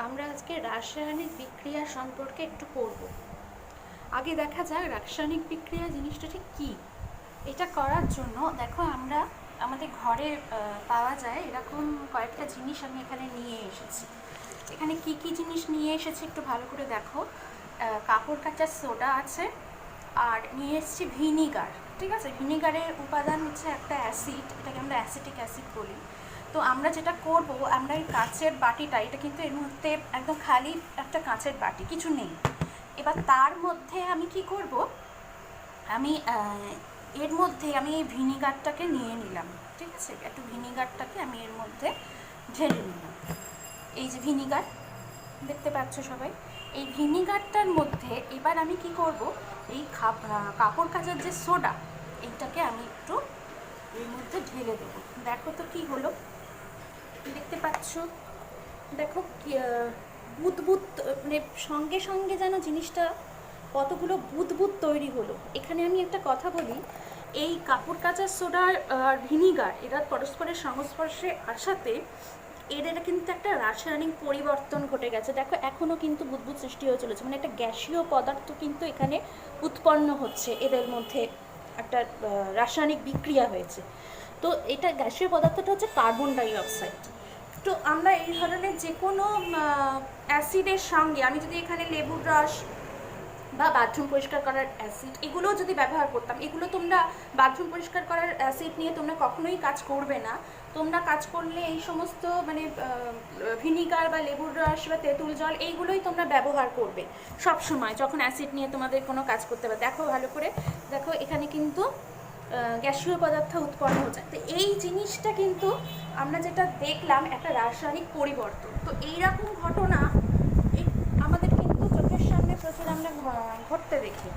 আমরা আজকে রাসায়নিক বিক্রিয়া সম্পর্কে একটু পড়ব। আগে দেখা যাক রাসায়নিক বিক্রিয়া জিনিসটা ঠিক কী। এটা করার জন্য দেখো আমরা আমাদের ঘরে পাওয়া যায় এরকম কয়েকটা জিনিস আমি এখানে নিয়ে এসেছি। এখানে কি কি জিনিস নিয়ে এসেছি একটু ভালো করে দেখো। কাপড় কাচার সোডা আছে, আর নিয়ে এসেছি ভিনিগার। ঠিক আছে, ভিনিগারের উপাদান হচ্ছে একটা অ্যাসিড, এটাকে আমরা অ্যাসিটিক অ্যাসিড বলি। তো আমরা যেটা করব, আমরা এই কাচের বাটিটা, এটা কিন্তু এর মধ্যে একদম খালি একটা কাচের বাটি, কিছু নেই। এবার তার মধ্যে আমি কি করব, আমি এর মধ্যে আমি এই ভিনিগারটাকে নিয়ে নিলাম। ঠিক আছে, একটু ভিনিগারটাকে আমি এর মধ্যে ঢেলে নিলাম। এই যে ভিনিগার দেখতে পাচ্ছ সবাই, এই ভিনিগারটার মধ্যে এবার আমি কি করব, এই কাপড় কাচার যে সোডা, এইটাকে আমি একটু এর মধ্যে ঢেলে দেবো। দেখো তো কি হলো, দেখতে পাচ্ছ? দেখো বুদবুদ, মানে সঙ্গে সঙ্গে যেন জিনিসটা কতগুলো বুদবুদ তৈরি হলো। এখানে আমি একটা কথা বলি, এই কাপড় কাচার সোডার আর ভিনিগার এরা পরস্পরের সংস্পর্শে আসাতে এদের কিন্তু একটা রাসায়নিক পরিবর্তন ঘটে গেছে। দেখো এখনও কিন্তু বুদবুদ সৃষ্টি হয়ে চলেছে, মানে একটা গ্যাসীয় পদার্থ কিন্তু এখানে উৎপন্ন হচ্ছে, এদের মধ্যে একটা রাসায়নিক বিক্রিয়া হয়েছে। তো এটা গ্যাসীয় পদার্থটা হচ্ছে কার্বন ডাই অক্সাইড। তো আমরা এই ধরনের যে কোনো অ্যাসিডের সঙ্গে, আমি যদি এখানে লেবুর রস বা বাথরুম পরিষ্কার করার অ্যাসিড এগুলো যদি ব্যবহার করতাম, এগুলো তোমরা বাথরুম পরিষ্কার করার অ্যাসিড নিয়ে তোমরা কখনোই কাজ করবে না। তোমরা কাজ করলে এই সমস্ত মানে ভিনিগার বা লেবুর রস বা তেঁতুল জল এইগুলোই তোমরা ব্যবহার করবে সব সময় যখন অ্যাসিড নিয়ে তোমাদের কোনো কাজ করতে হবে। দেখো ভালো করে দেখো, এখানে কিন্তু গ্যাসীয় পদার্থ উৎপন্ন হচ্ছে। তো এই জিনিসটা কিন্তু আমরা যেটা দেখলাম একটা রাসায়নিক পরিবর্তন। তো এইরকম ঘটনা আমাদের কিন্তু চোখের সামনে প্রচুর আমরা ঘটতে দেখি।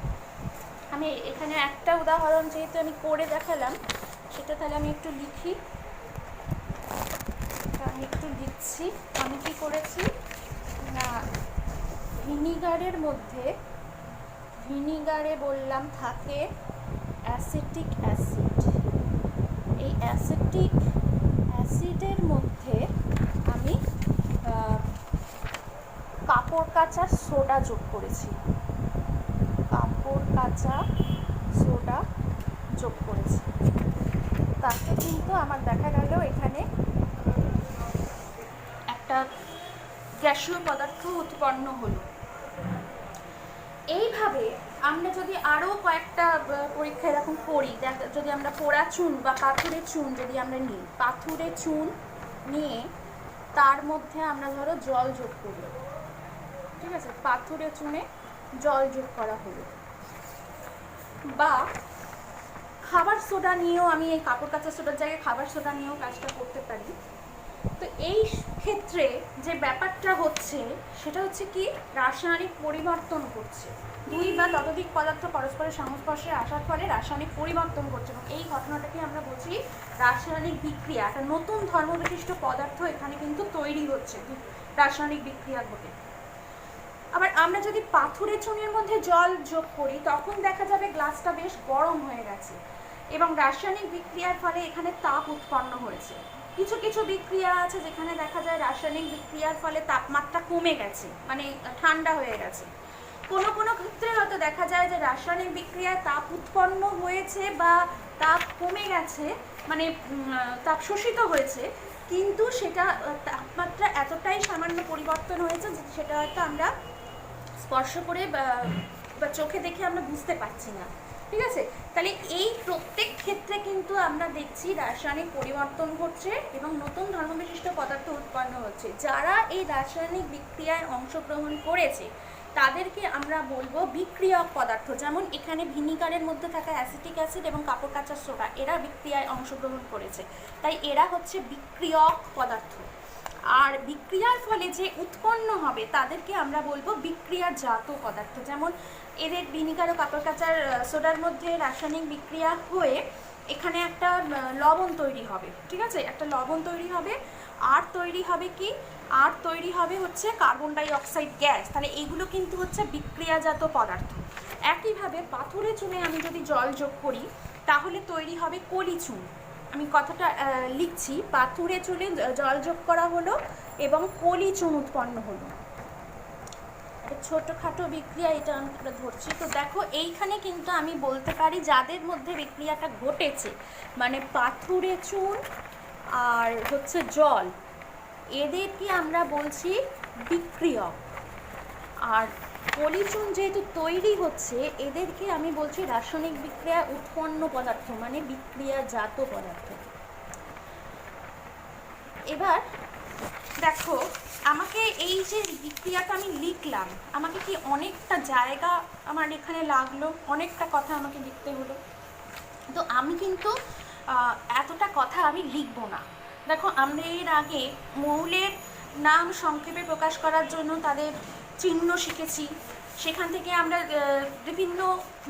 আমি এখানে একটা উদাহরণ যেহেতু আমি করে দেখালাম, সেটা তাহলে আমি একটু লিখি। আমি একটু লিখছি। আমি কি করেছি না, ভিনিগারের মধ্যে, ভিনিগারে বললাম থাকে অ্যাসিটিক অ্যাসিড। এই অ্যাসিটিক অ্যাসিডের মধ্যে আমি কাপড় কাচার সোডা যোগ করেছি। কাপড় কাচা সোডা যোগ করেছি, তাতে কিন্তু আমার দেখা গেল এখানে একটা গ্যাসীয় পদার্থ উৎপন্ন হলো। এইভাবে আমরা যদি আরও কয়েকটা পরীক্ষা এরকম করি, যদি আমরা পোড়া চুন বা পাথুরে চুন যদি আমরা নিই, পাথুরে চুন নিয়ে তার মধ্যে আমরা ধরো জল যোগ করি। ঠিক আছে, পাথুরে চুনে জল যোগ করা হলো। বা খাবার সোডা নিয়েও, আমি এই কাপড় কাচা সোডার জায়গায় খাবার সোডা নিয়েও কাজটা করতে পারি। তো এই ক্ষেত্রে যে ব্যাপারটা হচ্ছে সেটা হচ্ছে কি, রাসায়নিক পরিবর্তন করছে। দুই বা ততোধিক পদার্থ পরস্পরের সংস্পর্শে আসার ফলে রাসায়নিক পরিবর্তন করছে, এবং এই ঘটনাটাকে আমরা বলছি রাসায়নিক বিক্রিয়া। একটা নতুন ধর্মবিশিষ্ট পদার্থ এখানে কিন্তু তৈরি হচ্ছে রাসায়নিক বিক্রিয়া ঘটে। আবার আমরা যদি পাথুরে চুনের মধ্যে জল যোগ করি, তখন দেখা যাবে গ্লাসটা বেশ গরম হয়ে গেছে এবং রাসায়নিক বিক্রিয়ার ফলে এখানে তাপ উৎপন্ন হয়েছে। কিছু কিছু বিক্রিয়া আছে যেখানে দেখা যায় রাসায়নিক বিক্রিয়ার ফলে তাপমাত্রা কমে গেছে, মানে ঠান্ডা হয়ে গেছে। কোনো কোনো ক্ষেত্রে হয়তো দেখা যায় যে রাসায়নিক বিক্রিয়ায় তাপ উৎপন্ন হয়েছে বা তাপ কমে গেছে, মানে তাপ শোষিত হয়েছে, কিন্তু সেটা তাপমাত্রা এতটাই সামান্য পরিবর্তন হয়েছে যে সেটা হয়তো আমরা স্পর্শ করে বা চোখে দেখে আমরা বুঝতে পারছি না। ঠিক আছে, তাহলে এই প্রত্যেক ক্ষেত্রে কিন্তু আমরা দেখছি রাসায়নিক পরিবর্তন ঘটছে এবং নতুন ধর্মবিশিষ্ট পদার্থ উৎপন্ন হচ্ছে। যারা এই রাসায়নিক বিক্রিয়ায় অংশগ্রহণ করেছে তাদেরকে আমরা বলবো বিক্রিয়ক পদার্থ। যেমন এখানে ভিনিগারের মধ্যে থাকা অ্যাসিটিক অ্যাসিড এবং কাপড় কাচার সোডা, এরা বিক্রিয়ায় অংশগ্রহণ করেছে, তাই এরা হচ্ছে বিক্রিয়ক পদার্থ। আর বিক্রিয়ার ফলে যে উৎপন্ন হবে তাদেরকে আমরা বলবো বিক্রিয়াজাত পদার্থ। যেমন এদের ভিনিগার ও কাপড় কাচার সোডার মধ্যে রাসায়নিক বিক্রিয়া হয়ে এখানে একটা লবণ তৈরি হবে। ঠিক আছে, একটা লবণ তৈরি হবে, আর তৈরি হবে কি, আর তৈরি হবে হচ্ছে কার্বন ডাই অক্সাইড গ্যাস। তাহলে এইগুলো কিন্তু হচ্ছে বিক্রিয়াজাত পদার্থ। একইভাবে পাথুরে চুনে আমি যদি জল যোগ করি তাহলে তৈরি হবে কলি চুন। আমি কথাটা লিখছি, পাথুরে চুনে জল যোগ করা হলো এবং পলিচুন উৎপন্ন হলো। ছোটোখাটো বিক্রিয়া, এটা আমরা ধরছি। তো দেখো এইখানে কিন্তু আমি বলতে পারি যাদের মধ্যে বিক্রিয়াটা ঘটেছে, মানে পাথুরে চুন আর হচ্ছে জল, এদেরকে আমরা বলছি বিক্রিয়ক। আর পলিচুন যেহেতু তৈরি হচ্ছে, এদেরকে আমি বলছি রাসায়নিক বিক্রিয়া উৎপন্ন পদার্থ, মানে বিক্রিয়াজাত পদার্থ। এবার দেখো, আমাকে এই যে বিক্রিয়াটা আমি লিখলাম, আমাকে কি অনেকটা জায়গা আমার এখানে লাগলো, অনেকটা কথা আমাকে লিখতে হলো। তো আমি কিন্তু এতটা কথা আমি লিখবো না। দেখো, আমরা এর আগে মৌলের নাম সংক্ষেপে প্রকাশ করার জন্য তাদের চিহ্ন শিখেছি। সেখান থেকে আমরা বিভিন্ন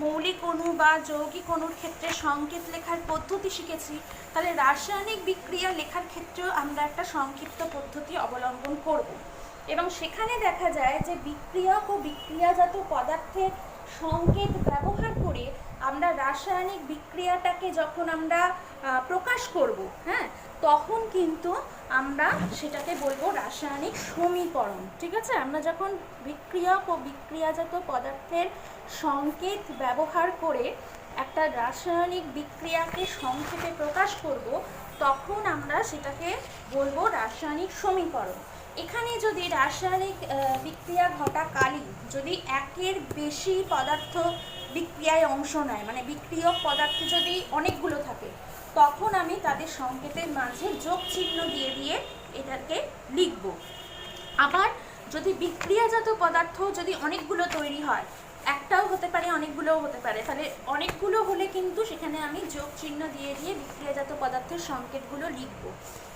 মৌলিক অণু বা যৌগিক অণুর ক্ষেত্রে সংকেত লেখার পদ্ধতি শিখেছি। তাহলে রাসায়নিক বিক্রিয়া লেখার ক্ষেত্রেও আমরা একটা সংক্ষিপ্ত পদ্ধতি অবলম্বন করব। এবং সেখানে দেখা যায় যে বিক্রিয়ক ও বিক্রিয়াজাত পদার্থের সংকেত ব্যবহার করে আমরা রাসায়নিক বিক্রিয়াটাকে যখন আমরা প্রকাশ করব, হ্যাঁ, তখন কিন্তু আমরা সেটাকে বলবো রাসায়নিক সমীকরণ। ঠিক আছে? আমরা যখন বিক্রিয়ক ও বিক্রিয়াজাত পদার্থের সংকেত ব্যবহার করে একটা রাসায়নিক বিক্রিয়াকে সংক্ষেপে প্রকাশ করব, তখন আমরা সেটাকে বলবো রাসায়নিক সমীকরণ। এখানে যদি রাসায়নিক বিক্রিয়া ঘটাকালীন যদি একের বেশি পদার্থ বিক্রিয়ায় অংশ নেয়, মানে বিক্রিয়ক পদার্থ যদি অনেকগুলো থাকে, তখন আমি তাদের সংকেতের মাঝে যোগ চিহ্ন দিয়ে দিয়ে এটাকে লিখব। আবার যদি বিক্রিয়াজাত পদার্থ যদি অনেকগুলো তৈরি হয়, একটাও হতে পারে, অনেকগুলোও হতে পারে, তাহলে অনেকগুলো হলে কিন্তু সেখানে আমি যোগ চিহ্ন দিয়ে দিয়ে বিক্রিয়াজাত পদার্থের সংকেতগুলো লিখব।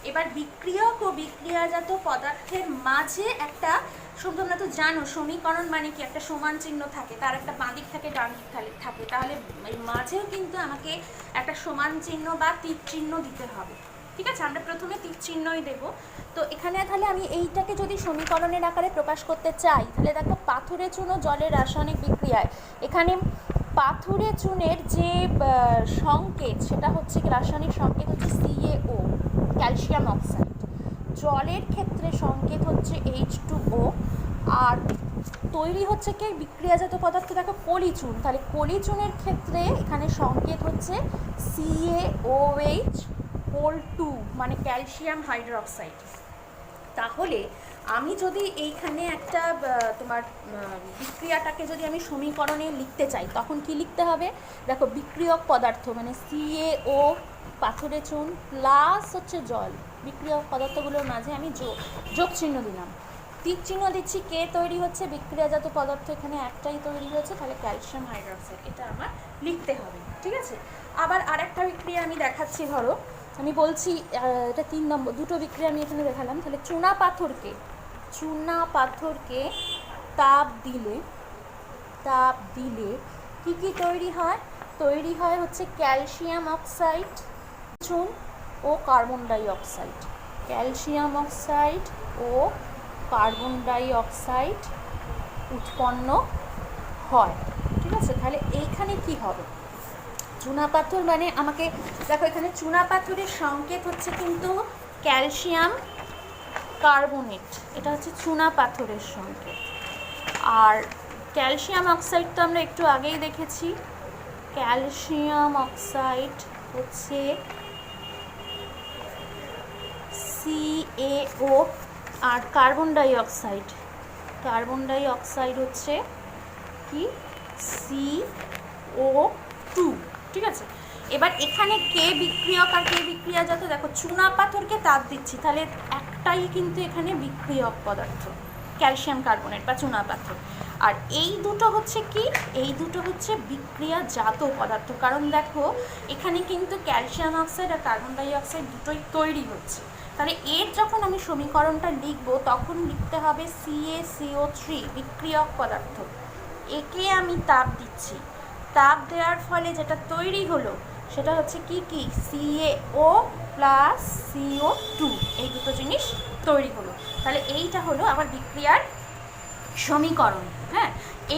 এবার বিক্রিয়ক ও বিক্রিয়াজাত পদার্থের মাঝে একটা, তোমরা তো জানো সমীকরণ মানে কি, একটা সমান চিহ্ন থাকে, তার একটা বাঁ দিক থাকে, ডান দিক থাকে, তাহলে এই মাঝেও কিন্তু আমাকে একটা সমান চিহ্ন বা তীর চিহ্ন দিতে হবে। ঠিক আছে? আমরা প্রথমে তীর চিহ্নই দেব। তো এখানে তাহলে আমি এইটাকে যদি সমীকরণের আকারে প্রকাশ করতে চাই, তাহলে দেখো পাথুরে চুন ও জলের রাসায়নিক বিক্রিয়ায় এখানে পাথুরে চুনের যে সংকেত, সেটা হচ্ছে রাসায়নিক সংকেত হচ্ছে CaO, ক্যালসিয়াম অক্সাইড। জলের ক্ষেত্রে সংকেত হচ্ছে H2O। আর তৈরি হচ্ছে কি বিক্রিয়াজাত পদার্থ, দেখো পলিচুন, তাহলে পলিচুনের ক্ষেত্রে এখানে সংকেত হচ্ছে CaOH2, মানে ক্যালসিয়াম হাইড্রোক্সাইড। তাহলে আমি যদি এইখানে একটা তোমার বিক্রিয়াটাকে যদি আমি সমীকরণে লিখতে চাই, তখন কি লিখতে হবে? দেখো, বিক্রিয়ক পদার্থ মানে CaO, পাথুরে চুন প্লাস হচ্ছে জল, বিক্রিয়ক পদার্থগুলোর মাঝে আমি যোগ চিহ্ন দিলাম, তীর চিহ্ন দিচ্ছি। কে তৈরি হচ্ছে? বিক্রিয়াজাত পদার্থ এখানে একটাই তৈরি হয়েছে, তাহলে ক্যালসিয়াম হাইড্রোক্সাইড, এটা আমার লিখতে হবে। ঠিক আছে? আবার আরেকটা বিক্রিয়া আমি দেখাচ্ছি। ধরো আমি বলছি, এটা 3 নম্বর, দুটো বিক্রিয়া আমি এখানে দেখালাম। তাহলে চুনা পাথরকে তাপ দিলে কি কি তৈরি হয়? তৈরি হয় হচ্ছে ক্যালসিয়াম অক্সাইড, চুন ও carbon die oxide. Calcium oxide ও কার্বন ডাই অক্সাইড উৎপন্ন হয়। ঠিক আছে? তাহলে এইখানে কি হবে? চুনা পাথর মানে আমাকে দেখো, এখানে চুনা পাথরের সংকেত হচ্ছে কিন্তু ক্যালসিয়াম কার্বনেট, এটা হচ্ছে চুনা পাথরের সংকেত। আর ক্যালসিয়াম অক্সাইড তো আমরা একটু আগেই দেখেছি, ক্যালসিয়াম অক্সাইড হচ্ছে CaO। আর কার্বন ডাই অক্সাইড হচ্ছে কি? CO2। ঠিক আছে? এবার এখানে কে বিক্রিয়ক আর কে বিক্রিয়াজাত? দেখো, চুনা পাথরকে তাপ দিচ্ছি, তাহলে একটাই কিন্তু এখানে বিক্রিয়ক পদার্থ, ক্যালসিয়াম কার্বনেট বা চুনা পাথর। আর এই দুটো হচ্ছে কি? এই দুটো হচ্ছে বিক্রিয়াজাত পদার্থ। কারণ দেখো, এখানে কিন্তু ক্যালসিয়াম অক্সাইড আর কার্বন ডাই অক্সাইড দুটোই তৈরি হচ্ছে। তাহলে এর যখন আমি সমীকরণটা লিখব, তখন লিখতে হবে CaCO3, বিক্রিয়ক পদার্থ। একে আমি তাপ দিচ্ছি, তাপ দেওয়ার ফলে যেটা তৈরি হলো সেটা হচ্ছে কি CaO প্লাস CO2, এই দুটো জিনিস তৈরি হলো। তাহলে এইটা হলো আমার বিক্রিয়ার সমীকরণ। হ্যাঁ,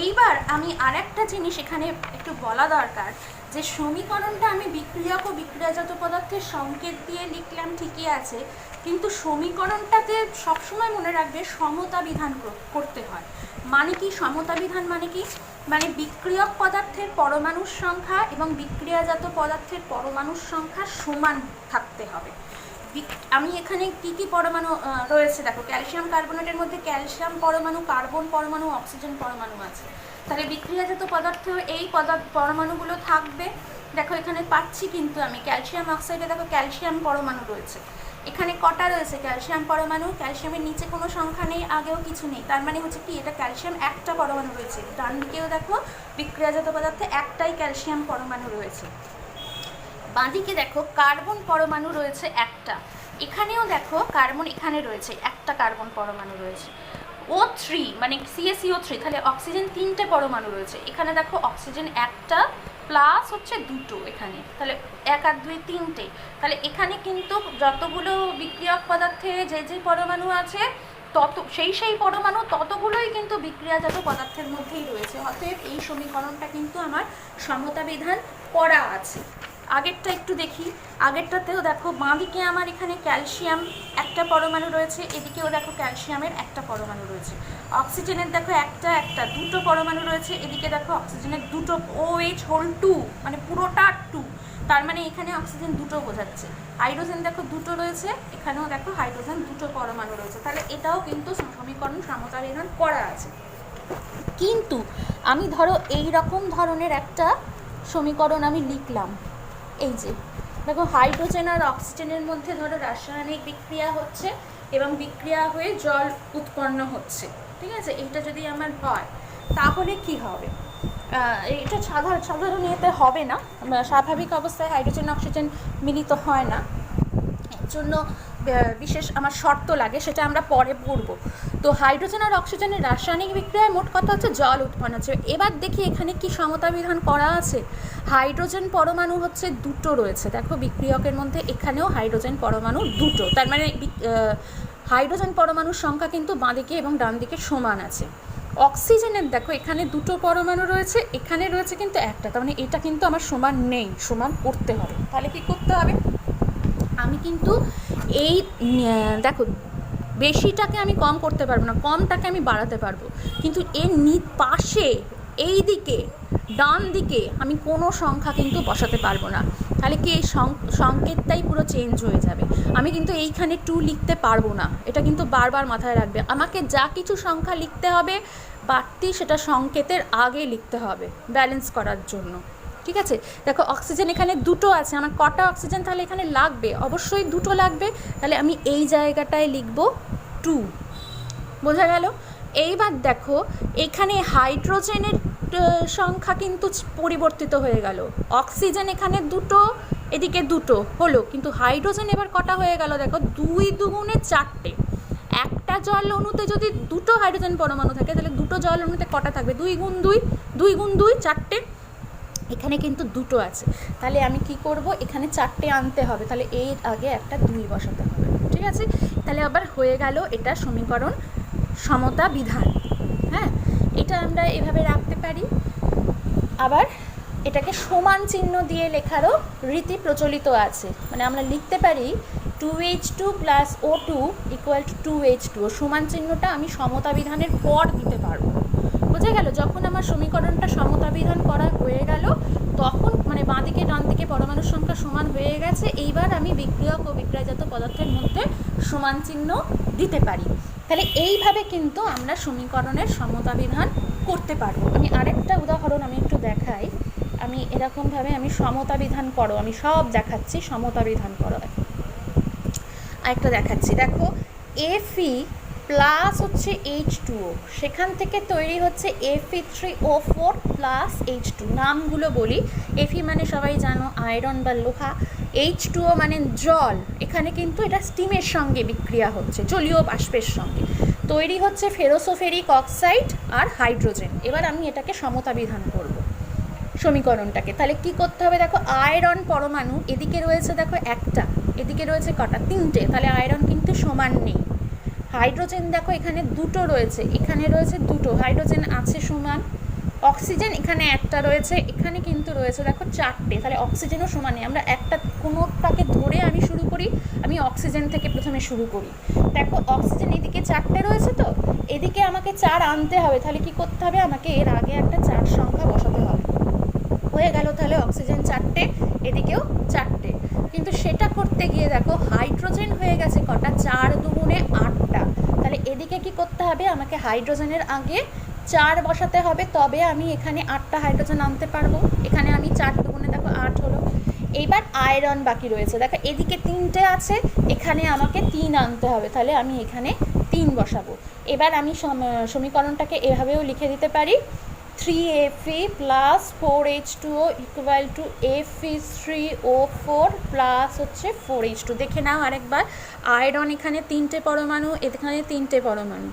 এইবার আমি আরেকটা জিনিস এখানে একটু বলা দরকার, যে সমীকরণটা আমি বিক্রিয়ক ও বিক্রিয়াজাত পদার্থের সংকেত দিয়ে লিখলাম ঠিকই আছে, কিন্তু সমীকরণটাতে সবসময় মনে রাখবে সমতা বিধান করতে হয়। মানে কি সমতা বিধান মানে কি? মানে বিক্রিয়ক পদার্থের পরমাণুর সংখ্যা এবং বিক্রিয়াজাত পদার্থের পরমাণুর সংখ্যা সমান থাকতে হবে। আমি এখানে কি কি পরমাণু রয়েছে দেখো, ক্যালসিয়াম কার্বনেটের মধ্যে ক্যালসিয়াম পরমাণু, কার্বন পরমাণু, অক্সিজেন পরমাণু আছে। তাহলে বিক্রিয়াজাত পদার্থেও এই পরমাণুগুলো থাকবে। দেখো এখানে পাচ্ছি কিন্তু আমি ক্যালসিয়াম অক্সাইডে দেখো ক্যালসিয়াম পরমাণু রয়েছে। এখানে কটা রয়েছে ক্যালসিয়াম পরমাণু? ক্যালসিয়ামের নিচে কোনো সংখ্যা নেই, আগেও কিছু নেই, তার মানে হচ্ছে কি এটা ক্যালসিয়াম একটা পরমাণু রয়েছে। ডান দিকেও দেখো বিক্রিয়াজাত পদার্থে একটাই ক্যালসিয়াম পরমাণু রয়েছে। বাঁদিকে দেখো কার্বন পরমাণু রয়েছে একটা, এখানেও দেখো কার্বন এখানে রয়েছে একটা কার্বন পরমাণু রয়েছে। O3 মানে CaCO3, তাহলে অক্সিজেন 3টে পরমাণু রয়েছে। এখানে দেখো অক্সিজেন একটা প্লাস হচ্ছে দুটো, এখানে তাহলে 1 আর 2 3টে। তাহলে এখানে কিন্তু যতগুলো বিক্রিয়ক পদার্থে যে পরমাণু আছে সেই পরমাণু ততগুলোই কিন্তু বিক্রিয়াজাত পদার্থের মধ্যেই রয়েছে। অতএব এই সমীকরণটা কিন্তু আমার সমতা বিধান করা আছে। আগেরটা একটু দেখি, আগেরটাতেও দেখো বাঁদিকে আমার এখানে ক্যালসিয়াম একটা পরমাণু রয়েছে, এদিকেও দেখো ক্যালসিয়ামের একটা পরমাণু রয়েছে। অক্সিজেনের দেখো দুটো পরমাণু রয়েছে, এদিকে দেখো অক্সিজেনের দুটো OH2 মানে পুরোটা 2, তার মানে এখানে অক্সিজেন দুটো বোঝাচ্ছে। হাইড্রোজেন দেখো দুটো রয়েছে, এখানেও দেখো হাইড্রোজেন দুটো পরমাণু রয়েছে। তাহলে এটাও কিন্তু সমীকরণ সমতা বিধান করা আছে। কিন্তু আমি ধরো এই রকম ধরনের একটা সমীকরণ আমি লিখলাম, এই যে দেখো হাইড্রোজেন আর অক্সিজেনের মধ্যে ধরো রাসায়নিক বিক্রিয়া হচ্ছে এবং বিক্রিয়া হয়ে জল উৎপন্ন হচ্ছে, ঠিক আছে? এইটা যদি আমার হয় তাহলে কি হবে? এটা সাধারণ ইয়েতে হবে না, স্বাভাবিক অবস্থায় হাইড্রোজেন অক্সিজেন মিলিত হয় না, এর জন্য বিশেষ আমার শর্ত লাগে, সেটা আমরা পরে পড়ব। তো হাইড্রোজেন আর অক্সিজেনের রাসায়নিক বিক্রিয়ায় মোট কথা হচ্ছে জল উৎপন্ন হচ্ছে। এবার দেখি এখানে কি সমতা বিধান করা আছে। হাইড্রোজেন পরমাণু হচ্ছে দুটো রয়েছে, দেখো বিক্রিয়কের মধ্যে এখানেও হাইড্রোজেন পরমাণু দুটো, তার মানে হাইড্রোজেন পরমাণুর সংখ্যা কিন্তু বাঁদিকে এবং ডান দিকে সমান আছে। অক্সিজেনের দেখো এখানে দুটো পরমাণু রয়েছে, এখানে রয়েছে কিন্তু একটা, তার মানে এটা কিন্তু আমার সমান নেই, সমান করতে হবে। তাহলে কি করতে হবে? আমি কিন্তু এই দেখো বেশিটাকে আমি কম করতে পারবো না, কমটাকে আমি বাড়াতে পারবো, কিন্তু এর পাশে এই দিকে ডান দিকে আমি কোনো সংখ্যা কিন্তু বসাতে পারবো না। তাহলে কি এই সংকেতটাই পুরো চেঞ্জ হয়ে যাবে। আমি কিন্তু এইখানে 2 লিখতে পারবো না, এটা কিন্তু বারবার মাথায় রাখবে। আমাকে যা কিছু সংখ্যা লিখতে হবে বাড়তি সেটা সংকেতের আগে লিখতে হবে ব্যালেন্স করার জন্য, ঠিক আছে? দেখো অক্সিজেন এখানে দুটো আছে, আমার কটা অক্সিজেন তাহলে এখানে লাগবে? অবশ্যই দুটো লাগবে, তাহলে আমি এই জায়গাটায় লিখব 2, বোঝা গেল? এইবার দেখো এখানে হাইড্রোজেনের সংখ্যা কিন্তু পরিবর্তিত হয়ে গেল, অক্সিজেন এখানে দুটো এদিকে দুটো হলো, কিন্তু হাইড্রোজেন এবার কটা হয়ে গেল দেখো, 2 দুগুণে 4টে। একটা জল অণুতে যদি দুটো হাইড্রোজেন পরমাণু থাকে তাহলে দুটো জল অণুতে কটা থাকবে? 2 গুণ 2, 2 গুণ 2 4টে, এখানে কিন্তু দুটো আছে, তাহলে আমি কি করব? এখানে 4টে আনতে হবে, তাহলে এর আগে একটা 2 বসাতে হবে, ঠিক আছে? তাহলে আবার হয়ে গেল এটা সমীকরণ সমতা বিধান। হ্যাঁ, এটা আমরা এভাবে রাখতে পারি। আবার এটাকে সমান চিহ্ন দিয়ে লেখারও রীতি প্রচলিত আছে, মানে আমরা লিখতে পারি 2H2 + O2 = 2H2, সমান চিহ্নটা আমি সমতা বিধানের পর দিতে পারবো, বোঝা গেল? যখন আমার সমীকরণটা সমতা বিধান করা হয়ে গেল তখন মানে বাঁদিকে ডান দিকে পরমাণুর সংখ্যা সমান হয়ে গেছে, এইবার আমি বিক্রিয়ক ও বিক্রিয়াজাত পদার্থের মধ্যে সমান চিহ্ন দিতে পারি। তাহলে এইভাবে কিন্তু আমরা সমীকরণের সমতা বিধান করতে পারবো। আমি আরেকটা উদাহরণ আমি একটু দেখাই, আমি এরকমভাবে আমি সমতা বিধান করো, আমি সব দেখাচ্ছি সমতা বিধান করো। আরেকটা দেখাচ্ছি, দেখো Fe প্লাস হচ্ছে H2O, সেখান থেকে তৈরি হচ্ছে Fe3O4 প্লাস H2। নামগুলো বলি, Fe মানে সবাই জানো আয়রন বা লোহা, H2O মানে জল, এখানে কিন্তু এটা স্টিমের সঙ্গে বিক্রিয়া হচ্ছে, জলীয় বাষ্পের সঙ্গে তৈরি হচ্ছে ফেরোসোফেরিক অক্সাইড আর হাইড্রোজেন। এবার আমি এটাকে সমতা বিধান করব সমীকরণটাকে। তাহলে কি করতে হবে? দেখো আয়রন পরমাণু এদিকে রয়েছে দেখো একটা, এদিকে রয়েছে কটা? 3টে, তাহলে আয়রন কিন্তু সমান নেই, হাইড্রোজেন দেখো এখানে দুটো রয়েছে, এখানে রয়েছে দুটো, হাইড্রোজেন আছে সমান, অক্সিজেন এখানে একটা রয়েছে, এখানে কিন্তু রয়েছে দেখো চারটে, তাহলে অক্সিজেনও সমানে। আমরা একটা কোনোটাকে ধরে আমি শুরু করি, আমি অক্সিজেন থেকে প্রথমে শুরু করি। দেখো অক্সিজেন এদিকে চারটে রয়েছে, তো এদিকে আমাকে 4 আনতে হবে, তাহলে কি করতে হবে, আমাকে এর আগে একটা 4 সংখ্যা বসাতে হবে। হয়ে গেল তাহলে অক্সিজেন 4টে, এদিকেও 4টে। কিন্তু সেটা করতে গিয়ে দেখো হাইড্রোজেন হয়ে গেছে কটা, 4 দুগুণে 8টা। তাহলে এদিকে কি করতে হবে, আমাকে হাইড্রোজেনের আগে 4 বসাতে হবে, তবে আমি এখানে 8টা হাইড্রোজেন আনতে পারবো। এখানে আমি 4 দুগুণে দেখো 8 হলো। এইবার আয়রন বাকি রয়েছে, দেখো এদিকে 3টে আছে, এখানে আমাকে 3 আনতে হবে, তাহলে আমি এখানে 3 বসাবো। এবার আমি সমীকরণটাকে এভাবেও লিখে দিতে পারি, 3Fe plus 4H2O equal to Fe3O4 plus হচ্ছে 4H2। দেখে নাও আরেকবার, আয়রন এখানে 3টে পরমাণু, এখানে 3টে পরমাণু,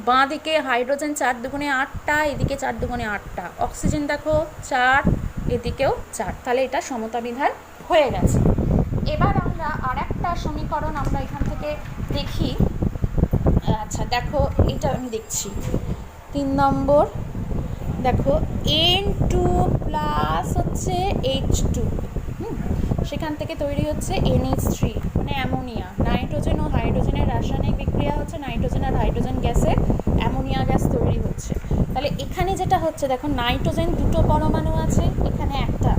বাঁ দিকে হাইড্রোজেন 4 দুগুণে 8টা, এদিকে 4 দুগুণে 8টা, অক্সিজেন দেখো 4, এদিকেও 4, তাহলে এটা সমতা বিধান হয়ে গেছে। এবার আমরা আর একটা সমীকরণ আমরা এখান থেকে দেখি। আচ্ছা দেখো এটা আমি দেখছি 3 নম্বর, দেখো N2 প্লাস হচ্ছে H2, সেখান থেকে তৈরি হচ্ছে NH3, মানে অ্যামোনিয়া। নাইট্রোজেন ও হাইড্রোজেনের রাসায়নিক বিক্রিয়া হচ্ছে, নাইট্রোজেন আর হাইড্রোজেন গ্যাসে অ্যামোনিয়া গ্যাস তৈরি হচ্ছে। তাহলে এখানে যেটা হচ্ছে দেখো, নাইট্রোজেন 2টো পরমাণু আছে, এখানে একটা,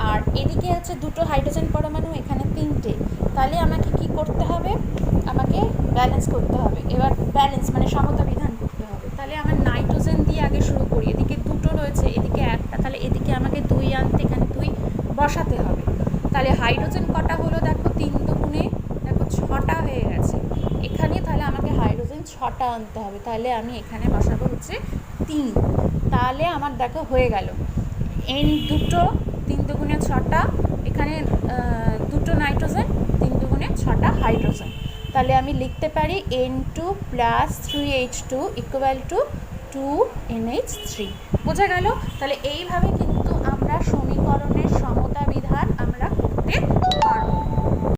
আর এদিকে আছে 2টো হাইড্রোজেন পরমাণু, এখানে 3টে। তাহলে আমাকে কি করতে হবে, আমাকে ব্যালেন্স করতে হবে। এবার ব্যালেন্স মানে সমতা বিধান করতে হবে। তাহলে আমার নাইট্রোজেন দিয়ে আগে শুরু করি, এদিকে 2টো রয়েছে, এদিকে একটা, তাহলে এদিকে আমাকে 2 আনতে এখানে 2 বসাতে হবে। তাহলে হাইড্রোজেন কটা হলো দেখো, 3 দুগুণে দেখো 6টা হয়ে গেছে এখানে, তাহলে আমাকে হাইড্রোজেন 6টা আনতে হবে, তাহলে আমি এখানে বসাবো হচ্ছে 3। তাহলে আমার দেখো হয়ে গেল N দুটো, 3 দুগুণে 6টা, এখানে 2টো নাইট্রোজেন, 3 দুগুণে 6টা হাইড্রোজেন। তাহলে আমি লিখতে পারি N2 plus 3H2 equal to 2NH3। বোঝা গেল? তাহলে এইভাবে কিন্তু আমরা সমীকরণের